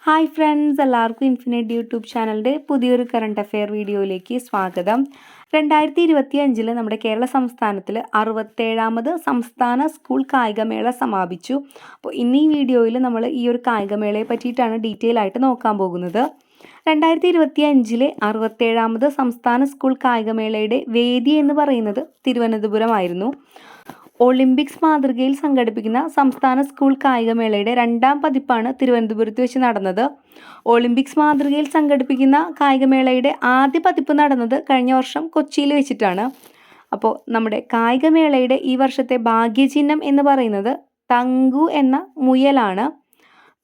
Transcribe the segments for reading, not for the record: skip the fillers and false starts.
Hi friends, എല്ലാവർക്കും infinite YouTube ചാനലിൻ്റെ പുതിയൊരു കറണ്ട് അഫെയർ വീഡിയോയിലേക്ക് സ്വാഗതം. 2025 നമ്മുടെ കേരള സംസ്ഥാനത്തിൽ 67ാമത് സംസ്ഥാന സ്കൂൾ കായികമേള സമാപിച്ചു. അപ്പോൾ ഇന്ന് ഈ വീഡിയോയിൽ നമ്മൾ ഈ ഒരു കായികമേളയെ പറ്റിയിട്ടാണ് ഡീറ്റെയിൽ ആയിട്ട് നോക്കാൻ പോകുന്നത്. 2025 67ാമത് സംസ്ഥാന സ്കൂൾ കായികമേളയുടെ വേദി എന്ന് പറയുന്നത് തിരുവനന്തപുരമായിരുന്നു. ഒളിമ്പിക്സ് മാതൃകയിൽ സംഘടിപ്പിക്കുന്ന സംസ്ഥാന സ്കൂൾ കായികമേളയുടെ 2ാം പതിപ്പാണ് തിരുവനന്തപുരത്ത് വെച്ച് നടന്നത്. ഒളിമ്പിക്സ് മാതൃകയിൽ സംഘടിപ്പിക്കുന്ന കായികമേളയുടെ ആദ്യ പതിപ്പ് നടന്നത് കഴിഞ്ഞ വർഷം കൊച്ചിയിൽ വെച്ചിട്ടാണ്. അപ്പോൾ നമ്മുടെ കായികമേളയുടെ ഈ വർഷത്തെ ഭാഗ്യചിഹ്നം എന്ന് പറയുന്നത് തങ്കു എന്ന മുയലാണ്.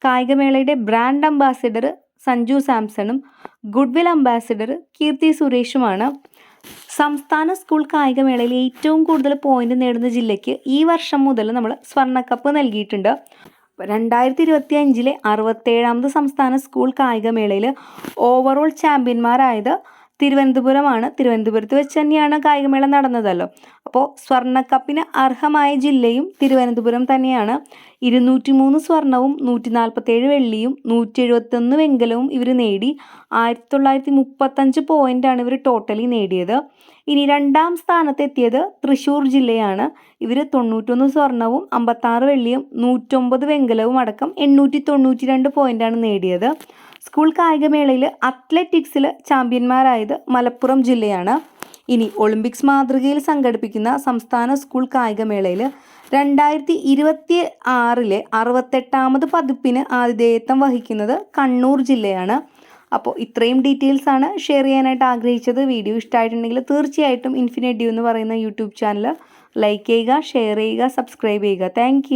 കായികമേളയുടെ ബ്രാൻഡ് അംബാസിഡർ സഞ്ജു സാംസണും ഗുഡ്വിൽ അംബാസിഡർ കീർത്തി സുരേഷുമാണ്. സംസ്ഥാന സ്കൂൾ കായികമേളയിൽ ഏറ്റവും കൂടുതൽ പോയിന്റ് നേടുന്ന ജില്ലയ്ക്ക് ഈ വർഷം മുതൽ നമ്മൾ സ്വർണ്ണക്കപ്പ് നൽകിയിട്ടുണ്ട്. 2025 67ാമത് സംസ്ഥാന സ്കൂൾ കായികമേളയിൽ ഓവറോൾ ചാമ്പ്യന്മാരായത് തിരുവനന്തപുരമാണ്. തിരുവനന്തപുരത്ത് വെച്ച് തന്നെയാണ് കായികമേള നടന്നതല്ലോ. അപ്പോൾ സ്വർണ്ണക്കപ്പിന് അർഹമായ ജില്ലയും തിരുവനന്തപുരം തന്നെയാണ്. 203 സ്വർണവും 147 വെള്ളിയും 171 വെങ്കലവും ഇവർ നേടി. 1935 പോയിൻ്റാണ് ഇവർ ടോട്ടലി നേടിയത്. ഇനി 2ാം സ്ഥാനത്തെത്തിയത് തൃശ്ശൂർ ജില്ലയാണ്. ഇവർ 91 സ്വർണവും 56 വെള്ളിയും 109 വെങ്കലവും അടക്കം 892 പോയിൻ്റാണ് നേടിയത്. സ്കൂൾ കായികമേളയിൽ അത്ലറ്റിക്സിൽ ചാമ്പ്യന്മാരായത് മലപ്പുറം ജില്ലയാണ്. ഇനി ഒളിമ്പിക്സ് മാതൃകയിൽ സംഘടിപ്പിക്കുന്ന സംസ്ഥാന സ്കൂൾ കായികമേളയിൽ 2026 68ാമത് പതിപ്പിന് ആതിഥേയത്വം വഹിക്കുന്നത് കണ്ണൂർ ജില്ലയാണ്. അപ്പോൾ ഇത്രയും ഡീറ്റെയിൽസ് ആണ് ഷെയർ ചെയ്യാനായിട്ട് ആഗ്രഹിച്ചത്. വീഡിയോ ഇഷ്ടമായിട്ടുണ്ടെങ്കിൽ തീർച്ചയായിട്ടും ഇൻഫിനിറ്റ് എന്ന് പറയുന്ന യൂട്യൂബ് ചാനൽ ലൈക്ക് ചെയ്യുക, ഷെയർ ചെയ്യുക, സബ്സ്ക്രൈബ് ചെയ്യുക. താങ്ക്